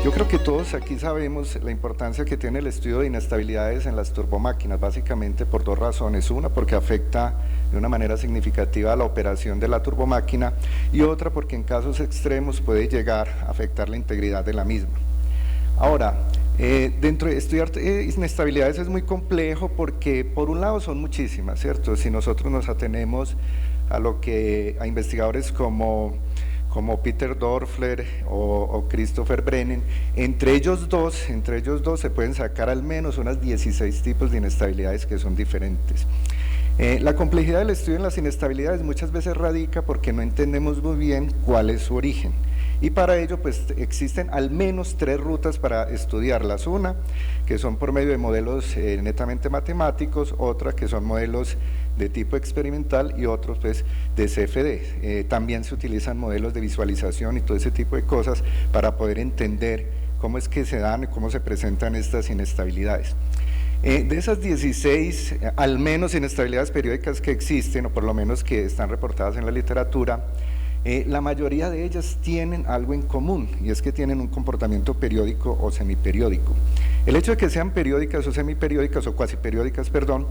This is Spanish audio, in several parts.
Yo creo que todos aquí sabemos la importancia que tiene el estudio de inestabilidades en las turbomáquinas, básicamente por dos razones. Una, porque afecta de una manera significativa a la operación de la turbomáquina, y otra, porque en casos extremos puede llegar a afectar la integridad de la misma. Ahora, dentro de estudiar inestabilidades es muy complejo porque por un lado son muchísimas, ¿cierto? Si nosotros nos atenemos a investigadores como Peter Dörfler o Christopher Brennan, entre ellos dos se pueden sacar al menos unas 16 tipos de inestabilidades que son diferentes. La complejidad del estudio en las inestabilidades muchas veces radica porque no entendemos muy bien cuál es su origen, y para ello pues existen al menos tres rutas para estudiarlas. Una, que son por medio de modelos netamente matemáticos; otra, que son modelos de tipo experimental; y otros pues de CFD. También se utilizan modelos de visualización y todo ese tipo de cosas para poder entender cómo es que se dan y cómo se presentan estas inestabilidades. De esas 16, al menos inestabilidades periódicas que existen, o por lo menos que están reportadas en la literatura, la mayoría de ellas tienen algo en común, y es que tienen un comportamiento periódico o semiperiódico. El hecho de que sean periódicas o semiperiódicas, o cuasi periódicas, perdón,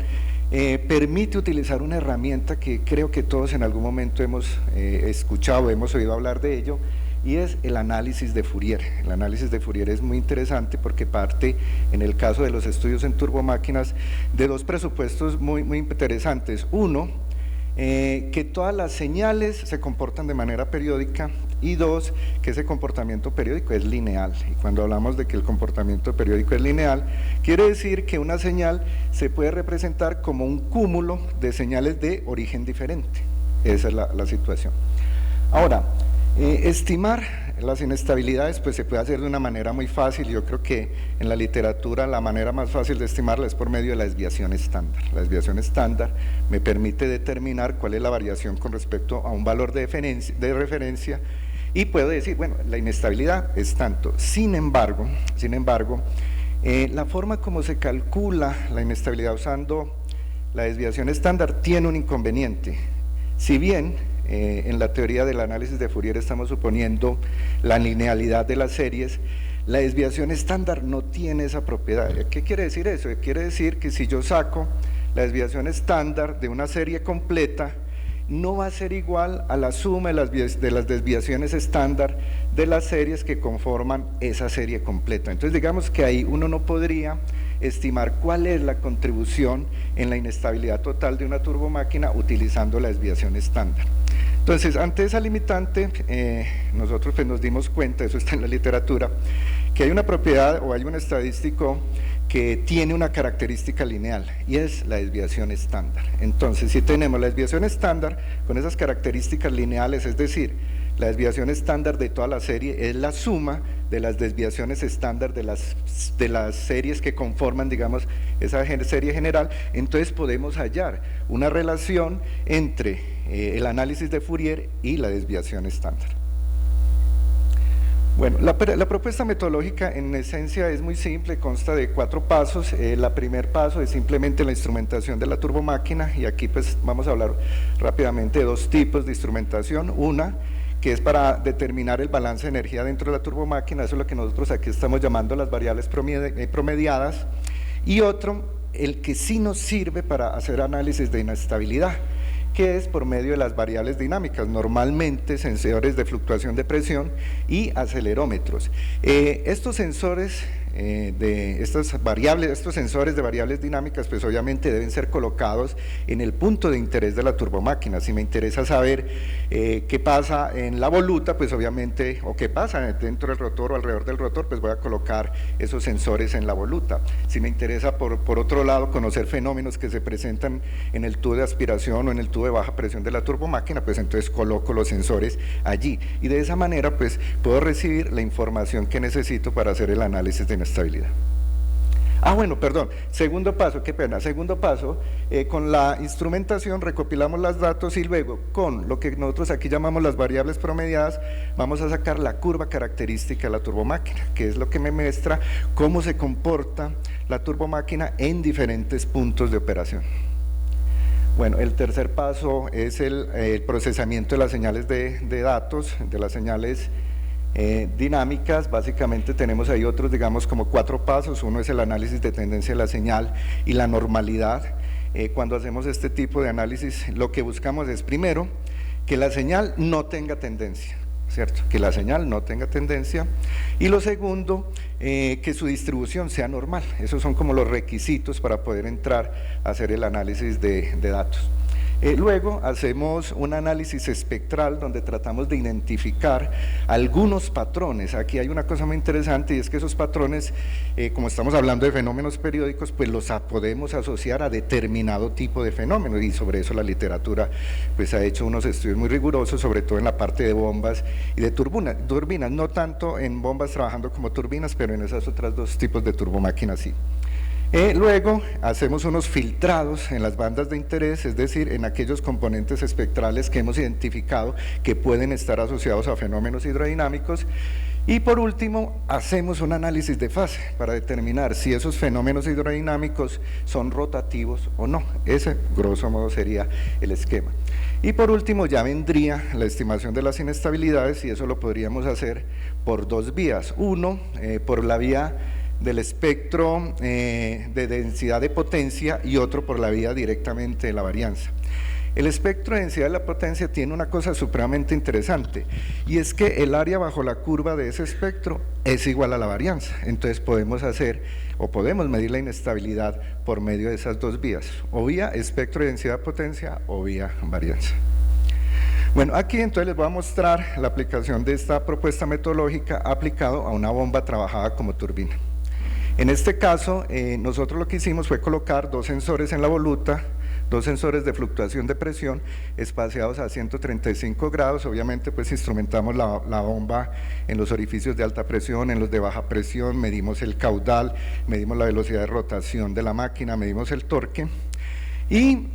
permite utilizar una herramienta que creo que todos en algún momento hemos escuchado, hemos oído hablar de ello, y es el análisis de Fourier. El análisis de Fourier es muy interesante porque parte, en el caso de los estudios en turbomáquinas, de dos presupuestos muy interesantes. Uno, que todas las señales se comportan de manera periódica, y dos, que ese comportamiento periódico es lineal. Y cuando hablamos de que el comportamiento periódico es lineal, quiere decir que una señal se puede representar como un cúmulo de señales de origen diferente. Esa es la situación. Ahora, estimar las inestabilidades pues se puede hacer de una manera muy fácil. Yo creo que en la literatura la manera más fácil de estimarla es por medio de la desviación estándar. La desviación estándar me permite determinar cuál es la variación con respecto a un valor de referencia, y puedo decir, bueno, la inestabilidad es tanto. Sin embargo, la forma como se calcula la inestabilidad usando la desviación estándar tiene un inconveniente. Si bien en la teoría del análisis de Fourier estamos suponiendo la linealidad de las series, la desviación estándar no tiene esa propiedad. ¿Qué quiere decir eso? Quiere decir que si yo saco la desviación estándar de una serie completa, no va a ser igual a la suma de las desviaciones estándar de las series que conforman esa serie completa. Entonces digamos que ahí uno no podría estimar cuál es la contribución en la inestabilidad total de una turbomáquina utilizando la desviación estándar. Entonces, ante esa limitante, nosotros pues nos dimos cuenta, eso está en la literatura, que hay una propiedad o hay un estadístico que tiene una característica lineal, y es la desviación estándar. Entonces, si tenemos la desviación estándar con esas características lineales, es decir, la desviación estándar de toda la serie es la suma de las desviaciones estándar de las series que conforman, digamos, esa serie general, entonces podemos hallar una relación entre el análisis de Fourier y la desviación estándar. Bueno, la propuesta metodológica en esencia es muy simple, consta de 4 pasos. El primer paso es simplemente la instrumentación de la turbomáquina, y aquí pues vamos a hablar rápidamente de dos tipos de instrumentación. Una, que es para determinar el balance de energía dentro de la turbomáquina, eso es lo que nosotros aquí estamos llamando las variables promediadas, y otro, el que sí nos sirve para hacer análisis de inestabilidad, que es por medio de las variables dinámicas, normalmente sensores de fluctuación de presión y acelerómetros. Estos sensores estos sensores de variables dinámicas pues obviamente deben ser colocados en el punto de interés de la turbomáquina. Si me interesa saber qué pasa en la voluta, pues obviamente, o qué pasa dentro del rotor o alrededor del rotor, pues voy a colocar esos sensores en la voluta. Si me interesa por otro lado conocer fenómenos que se presentan en el tubo de aspiración o en el tubo de baja presión de la turbomáquina, pues entonces coloco los sensores allí, y de esa manera pues puedo recibir la información que necesito para hacer el análisis de inestabilidad. Bueno, perdón, segundo paso, qué pena, segundo paso, con la instrumentación recopilamos los datos, y luego con lo que nosotros aquí llamamos las variables promediadas vamos a sacar la curva característica de la turbomáquina, que es lo que me muestra cómo se comporta la turbomáquina en diferentes puntos de operación. Bueno, el tercer paso es el procesamiento de las señales de datos, de las señales dinámicas. Básicamente tenemos ahí otros, digamos, como 4 pasos. Uno es el análisis de tendencia de la señal y la normalidad. Cuando hacemos este tipo de análisis, lo que buscamos es, primero, que la señal no tenga tendencia, ¿cierto? Que la señal no tenga tendencia. Y lo segundo, que su distribución sea normal. Esos son como los requisitos para poder entrar a hacer el análisis de datos. Luego hacemos un análisis espectral donde tratamos de identificar algunos patrones. Aquí hay una cosa muy interesante, y es que esos patrones, como estamos hablando de fenómenos periódicos, pues los podemos asociar a determinado tipo de fenómeno, y sobre eso la literatura pues ha hecho unos estudios muy rigurosos, sobre todo en la parte de bombas y de turbinas, no tanto en bombas trabajando como turbinas, pero en esas otras 2 tipos de turbomáquinas sí. Luego hacemos unos filtrados en las bandas de interés, es decir, en aquellos componentes espectrales que hemos identificado que pueden estar asociados a fenómenos hidrodinámicos. Y por último, hacemos un análisis de fase para determinar si esos fenómenos hidrodinámicos son rotativos o no. Ese, grosso modo, sería el esquema. Y por último, ya vendría la estimación de las inestabilidades, y eso lo podríamos hacer por 2 vías. Uno, por la vía del espectro de densidad de potencia, y otro por la vía directamente de la varianza. El espectro de densidad de la potencia tiene una cosa supremamente interesante, y es que el área bajo la curva de ese espectro es igual a la varianza. Entonces podemos medir la inestabilidad por medio de esas 2 vías, o vía espectro de densidad de potencia o vía varianza. Bueno, aquí entonces les voy a mostrar la aplicación de esta propuesta metodológica aplicado a una bomba trabajada como turbina. En este caso, nosotros lo que hicimos fue colocar 2 sensores en la voluta, 2 sensores de fluctuación de presión espaciados a 135 grados, obviamente pues instrumentamos la bomba en los orificios de alta presión, en los de baja presión, medimos el caudal, medimos la velocidad de rotación de la máquina, medimos el torque, y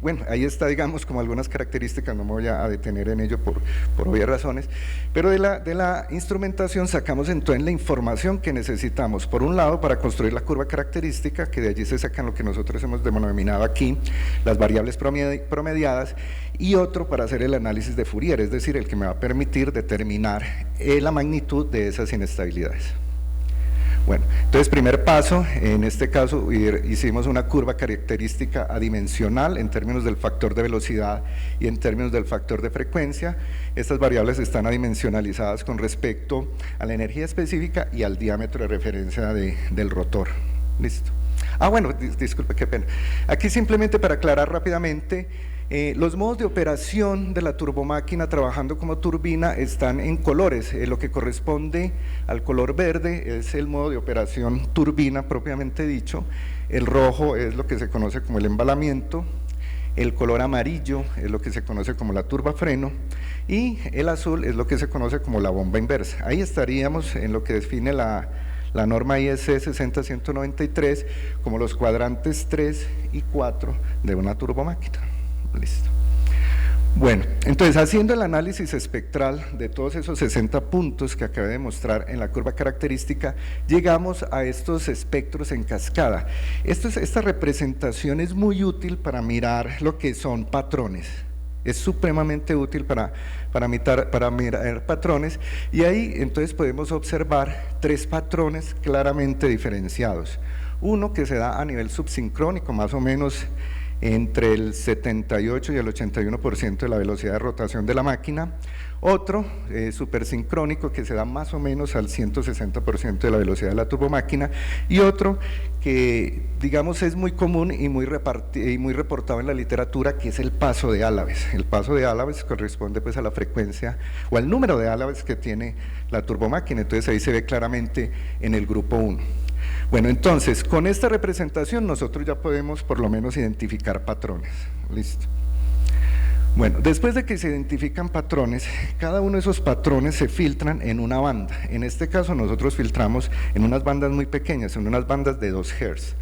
bueno, ahí está, digamos, como algunas características, no me voy a detener en ello por obvias razones, pero de la instrumentación sacamos entonces la información que necesitamos, por un lado, para construir la curva característica, que de allí se sacan lo que nosotros hemos denominado aquí, las variables promediadas, y otro para hacer el análisis de Fourier, es decir, el que me va a permitir determinar la magnitud de esas inestabilidades. Bueno, entonces primer paso, en este caso hicimos una curva característica adimensional en términos del factor de velocidad y en términos del factor de frecuencia. Estas variables están adimensionalizadas con respecto a la energía específica y al diámetro de referencia del rotor. Listo. Bueno, disculpe, qué pena. Aquí simplemente para aclarar rápidamente, los modos de operación de la turbomáquina trabajando como turbina están en colores. Lo que corresponde al color verde es el modo de operación turbina propiamente dicho, el rojo es lo que se conoce como el embalamiento, el color amarillo es lo que se conoce como la turbafreno, y el azul es lo que se conoce como la bomba inversa. Ahí estaríamos en lo que define la norma IEC 60193 como los cuadrantes 3 y 4 de una turbomáquina. Listo. Bueno, entonces haciendo el análisis espectral de todos esos 60 puntos que acabé de mostrar en la curva característica, llegamos a estos espectros en cascada. Esta representación es muy útil para mirar lo que son patrones. Es supremamente útil para mirar patrones, y ahí entonces podemos observar 3 patrones claramente diferenciados. Uno que se da a nivel subsincrónico, más o menos entre el 78 y el 81% de la velocidad de rotación de la máquina, otro supersincrónico que se da más o menos al 160% de la velocidad de la turbomáquina, y otro que digamos es muy común y muy reportado en la literatura, que es el paso de Álaves. El paso de Álaves corresponde pues a la frecuencia o al número de Álaves que tiene la turbomáquina, entonces ahí se ve claramente en el grupo 1. Bueno, entonces, con esta representación nosotros ya podemos por lo menos identificar patrones. Listo. Bueno, después de que se identifican patrones, cada uno de esos patrones se filtran en una banda. En este caso nosotros filtramos en unas bandas muy pequeñas, en unas bandas de 2 Hz.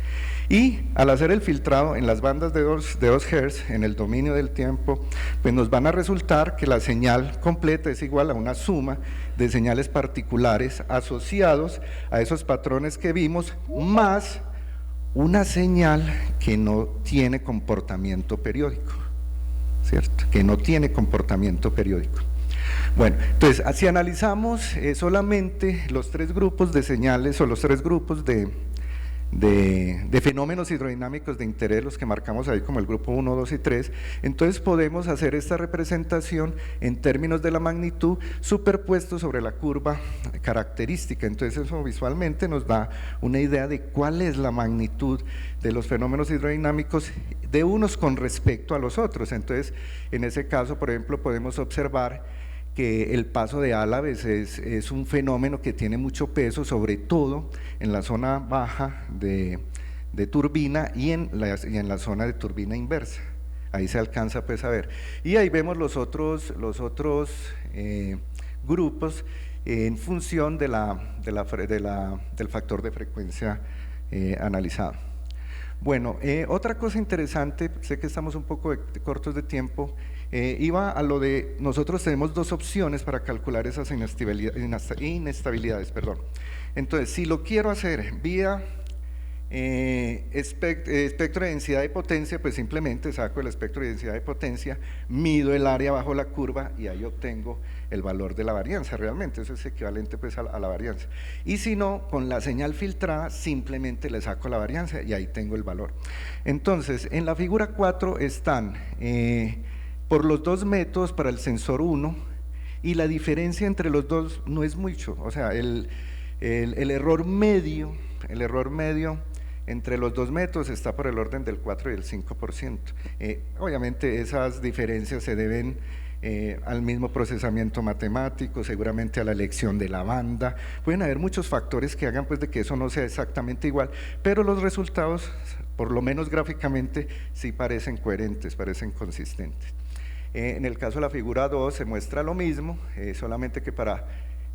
Y al hacer el filtrado en las bandas de 2 Hz, en el dominio del tiempo, pues nos van a resultar que la señal completa es igual a una suma de señales particulares asociados a esos patrones que vimos, más una señal que no tiene comportamiento periódico, ¿cierto? Que no tiene comportamiento periódico. Bueno, entonces, si analizamos solamente los tres grupos de señales o los tres grupos de fenómenos hidrodinámicos de interés, los que marcamos ahí como el grupo 1, 2 y 3, entonces podemos hacer esta representación en términos de la magnitud superpuesto sobre la curva característica. Entonces eso visualmente nos da una idea de cuál es la magnitud de los fenómenos hidrodinámicos de unos con respecto a los otros. Entonces, en ese caso, por ejemplo, podemos observar que el paso de Álaves es un fenómeno que tiene mucho peso, sobre todo en la zona baja de turbina y en la zona de turbina inversa. Ahí se alcanza pues a ver. Y ahí vemos los otros grupos en función del factor de frecuencia analizado. Bueno, otra cosa interesante, sé que estamos un poco cortos de tiempo, iba a lo de, nosotros tenemos dos opciones para calcular esas inestabilidades, perdón. Entonces, si lo quiero hacer vía espectro de densidad de potencia, pues simplemente saco el espectro de densidad de potencia, mido el área bajo la curva y ahí obtengo el valor de la varianza. Realmente eso es equivalente pues a la varianza. Y si no, con la señal filtrada simplemente le saco la varianza y ahí tengo el valor. Entonces, en la figura 4 están por los dos métodos para el sensor 1, y la diferencia entre los dos no es mucho, o sea, el error medio entre los dos métodos está por el orden del 4 y el 5%. Obviamente esas diferencias se deben al mismo procesamiento matemático, seguramente a la elección de la banda, pueden haber muchos factores que hagan pues de que eso no sea exactamente igual, pero los resultados, por lo menos gráficamente, sí parecen coherentes, parecen consistentes. En el caso de la figura 2 se muestra lo mismo, solamente que para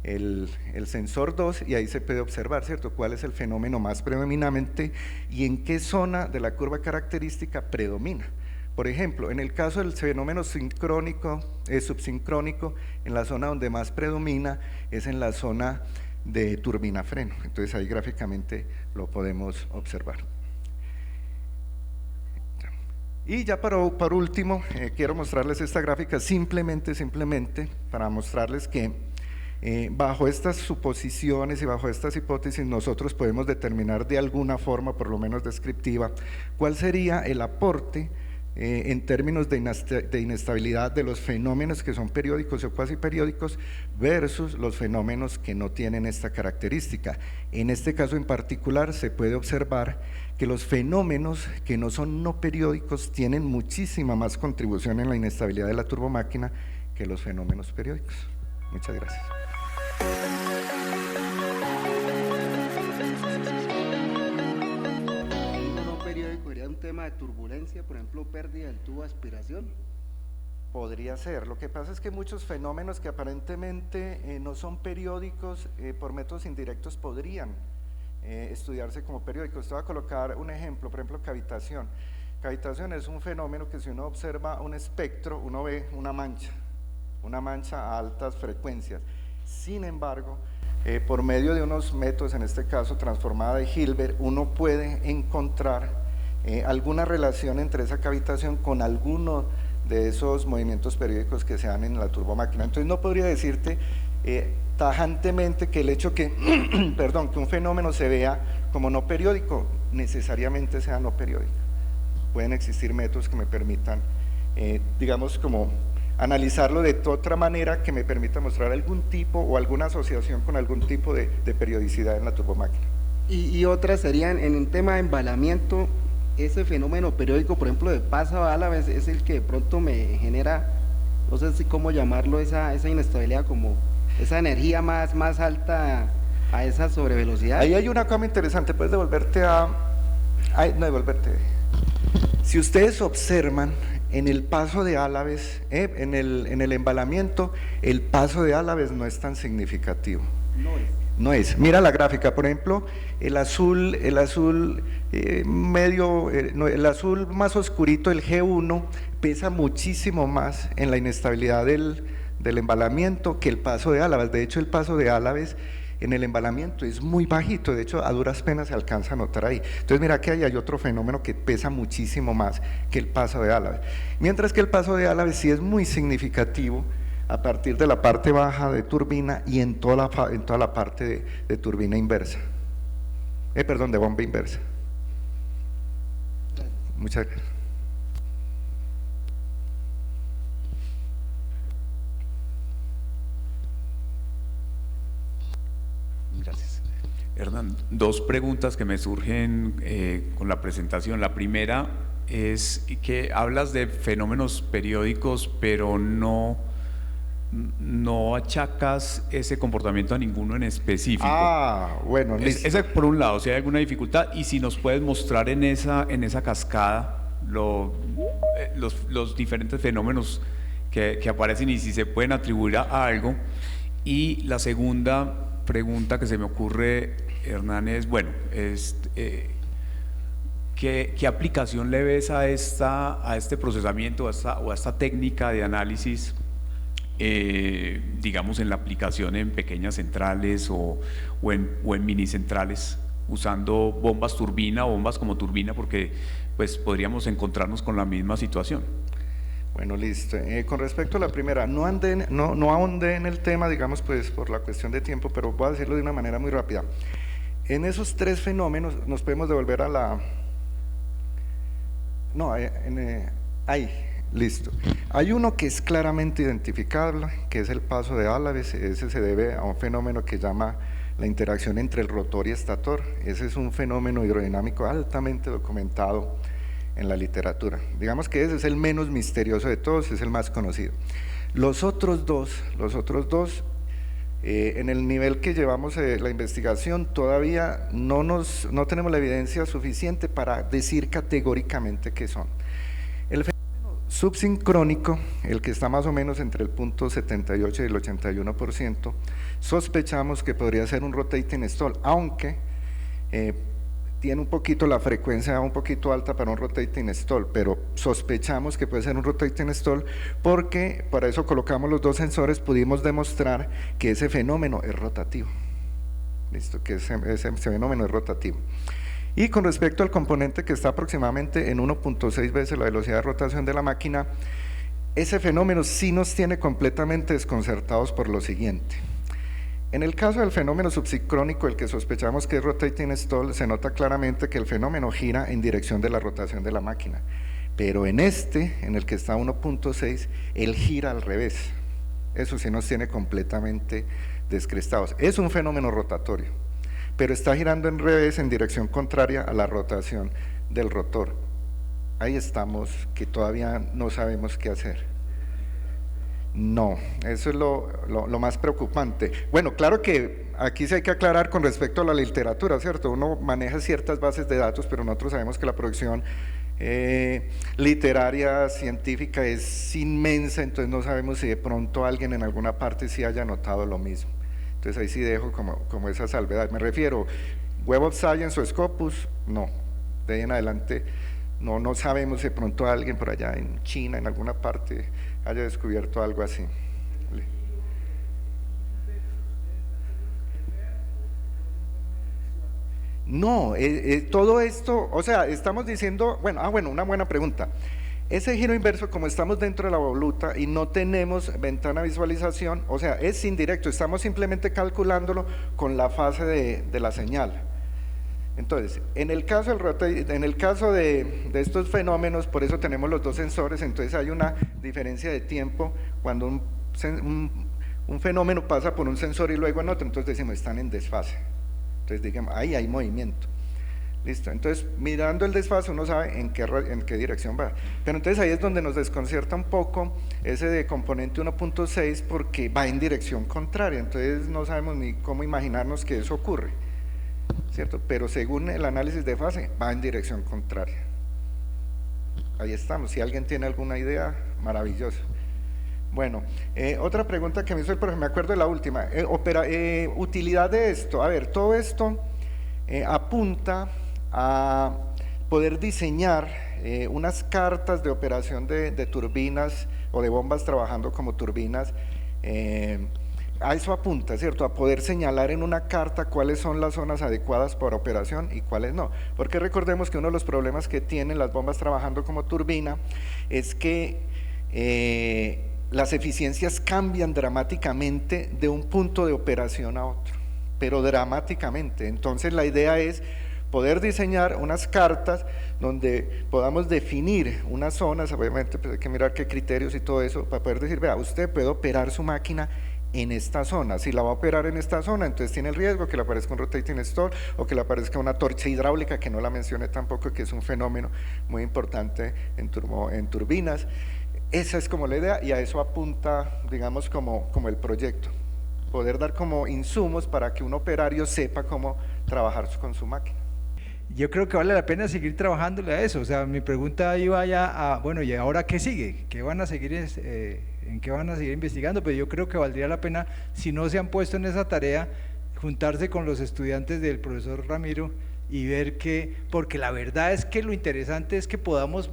el sensor 2, y ahí se puede observar, ¿cierto?, cuál es el fenómeno más predominante y en qué zona de la curva característica predomina. Por ejemplo, en el caso del fenómeno sincrónico, subsincrónico, en la zona donde más predomina es en la zona de turbina freno, entonces ahí gráficamente lo podemos observar. Y ya por último, quiero mostrarles esta gráfica simplemente para mostrarles que bajo estas suposiciones y bajo estas hipótesis nosotros podemos determinar de alguna forma, por lo menos descriptiva, cuál sería el aporte en términos de inestabilidad de los fenómenos que son periódicos o cuasi periódicos versus los fenómenos que no tienen esta característica. En este caso en particular se puede observar que los fenómenos que no son no periódicos tienen muchísima más contribución en la inestabilidad de la turbomáquina que los fenómenos periódicos. Muchas gracias. Un tema de turbulencia, por ejemplo, pérdida del tubo de aspiración. Podría ser, lo que pasa es que muchos fenómenos que aparentemente no son periódicos por métodos indirectos podrían estudiarse como periódicos. Te voy a colocar un ejemplo, por ejemplo, cavitación. Cavitación es un fenómeno que si uno observa un espectro, uno ve una mancha a altas frecuencias. Sin embargo, por medio de unos métodos, en este caso transformada de Hilbert, uno puede encontrar alguna relación entre esa cavitación con alguno de esos movimientos periódicos que se dan en la turbomáquina. Entonces no podría decirte tajantemente que el hecho que, perdón, que un fenómeno se vea como no periódico, necesariamente sea no periódico. Pueden existir métodos que me permitan, digamos, como analizarlo de otra manera que me permita mostrar algún tipo o alguna asociación con algún tipo de periodicidad en la turbomáquina. Y otras serían, en un tema de embalamiento, ese fenómeno periódico, por ejemplo, de paso a Álaves, es el que de pronto me genera, no sé si cómo llamarlo, esa inestabilidad, como esa energía más alta a esa sobrevelocidad. Ahí hay una cosa interesante, puedes devolverte si ustedes observan en el paso de Álaves, en el embalamiento, el paso de Álaves no es tan significativo. No es. Mira la gráfica, por ejemplo, el azul más oscurito, el G1, pesa muchísimo más en la inestabilidad del embalamiento que el paso de Álaves. De hecho, el paso de Álaves en el embalamiento es muy bajito, de hecho a duras penas se alcanza a notar ahí. Entonces mira que ahí hay otro fenómeno que pesa muchísimo más que el paso de Álaves. Mientras que el paso de Álaves sí es muy significativo a partir de la parte baja de turbina y en toda la parte de turbina inversa, perdón, de bomba inversa. Muchas gracias. Gracias. Hernán, dos preguntas que me surgen con la presentación. La primera es que hablas de fenómenos periódicos, pero no achacas ese comportamiento a ninguno en específico. Bueno, listo. Esa por un lado, si hay alguna dificultad, y si nos puedes mostrar en esa cascada los diferentes fenómenos que aparecen y si se pueden atribuir a algo. Y la segunda pregunta que se me ocurre, Hernán, es, bueno, ¿qué aplicación le ves a este procesamiento o a esta técnica de análisis, digamos, en la aplicación en pequeñas centrales o en mini centrales, usando bombas turbina o bombas como turbina, porque pues podríamos encontrarnos con la misma situación? Bueno, listo. Con respecto a la primera, no ahondé en el tema, digamos, pues por la cuestión de tiempo, pero voy a decirlo de una manera muy rápida. En esos tres fenómenos nos podemos devolver a la... No, ahí, listo. Hay uno que es claramente identificable, que es el paso de Álaves. Ese se debe a un fenómeno que llama la interacción entre el rotor y estator. Ese es un fenómeno hidrodinámico altamente documentado en la literatura. Digamos que ese es el menos misterioso de todos, es el más conocido. Los otros dos, en el nivel que llevamos la investigación, todavía no tenemos la evidencia suficiente para decir categóricamente qué son. El fenómeno subsincrónico, el que está más o menos entre el punto 78 y el 81%, sospechamos que podría ser un rotating stall, aunque tiene un poquito la frecuencia un poquito alta para un rotating stall, pero sospechamos que puede ser un rotating stall porque para eso colocamos los dos sensores, pudimos demostrar que ese fenómeno es rotativo. Listo, que ese fenómeno es rotativo. Y con respecto al componente que está aproximadamente en 1.6 veces la velocidad de rotación de la máquina, ese fenómeno sí nos tiene completamente desconcertados por lo siguiente. En el caso del fenómeno subsincrónico, el que sospechamos que es rotating stall, se nota claramente que el fenómeno gira en dirección de la rotación de la máquina, pero en el que está 1.6, él gira al revés. Eso sí nos tiene completamente descrestados. Es un fenómeno rotatorio, pero está girando en revés en dirección contraria a la rotación del rotor. Ahí estamos, que todavía no sabemos qué hacer. No, eso es lo más preocupante. Bueno, claro que aquí sí hay que aclarar con respecto a la literatura, ¿cierto? Uno maneja ciertas bases de datos, pero nosotros sabemos que la producción literaria, científica es inmensa, entonces no sabemos si de pronto alguien en alguna parte sí haya notado lo mismo. Entonces ahí sí dejo como esa salvedad. Me refiero, Web of Science o Scopus, no, de ahí en adelante no sabemos si de pronto alguien por allá en China, en alguna parte, haya descubierto algo así. No, todo esto, o sea, estamos diciendo, bueno, una buena pregunta. Ese giro inverso, como estamos dentro de la voluta y no tenemos ventana de visualización, o sea, es indirecto, estamos simplemente calculándolo con la fase de la señal. Entonces, en el caso de estos fenómenos, por eso tenemos los dos sensores, entonces hay una diferencia de tiempo cuando un fenómeno pasa por un sensor y luego en otro, entonces decimos, están en desfase. Entonces, digamos, ahí hay movimiento. Listo, entonces mirando el desfase uno sabe en qué dirección va. Pero entonces ahí es donde nos desconcierta un poco ese de componente 1.6 porque va en dirección contraria, entonces no sabemos ni cómo imaginarnos que eso ocurre, ¿cierto? Pero según el análisis de fase va en dirección contraria. Ahí estamos, si alguien tiene alguna idea, maravilloso. Bueno, otra pregunta que me hizo el profe, me acuerdo de la última, utilidad de esto. A ver, todo esto apunta a poder diseñar unas cartas de operación de turbinas o de bombas trabajando como turbinas. A eso apunta, ¿cierto? A poder señalar en una carta cuáles son las zonas adecuadas para operación y cuáles no. Porque recordemos que uno de los problemas que tienen las bombas trabajando como turbina es que las eficiencias cambian dramáticamente de un punto de operación a otro, pero dramáticamente. Entonces la idea es poder diseñar unas cartas donde podamos definir unas zonas, obviamente pues hay que mirar qué criterios y todo eso, para poder decir, vea, usted puede operar su máquina en esta zona, si la va a operar en esta zona, entonces tiene el riesgo que le aparezca un rotating stall o que le aparezca una torcha hidráulica, que no la mencioné tampoco, que es un fenómeno muy importante en turbinas. Esa es como la idea y a eso apunta, digamos, como el proyecto, poder dar como insumos para que un operario sepa cómo trabajar con su máquina. Yo creo que vale la pena seguir trabajándole a eso. O sea, mi pregunta iba ya a, bueno, ¿y ahora qué sigue? ¿Qué van a seguir, en qué van a seguir investigando? Pero yo creo que valdría la pena, si no se han puesto en esa tarea, juntarse con los estudiantes del profesor Ramiro y ver que, porque la verdad es que lo interesante es que podamos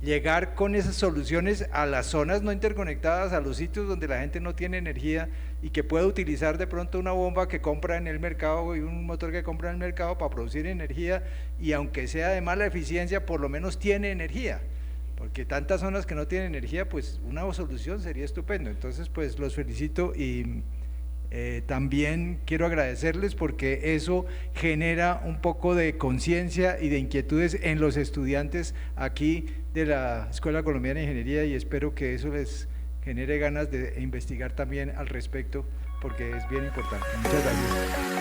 llegar con esas soluciones a las zonas no interconectadas, a los sitios donde la gente no tiene energía y que pueda utilizar de pronto una bomba que compra en el mercado y un motor que compra en el mercado para producir energía, y aunque sea de mala eficiencia, por lo menos tiene energía, porque tantas zonas que no tienen energía, pues una solución sería estupendo. Entonces pues los felicito y también quiero agradecerles porque eso genera un poco de conciencia y de inquietudes en los estudiantes aquí de la Escuela Colombiana de Ingeniería, y espero que eso les genere ganas de investigar también al respecto, porque es bien importante. Muchas gracias.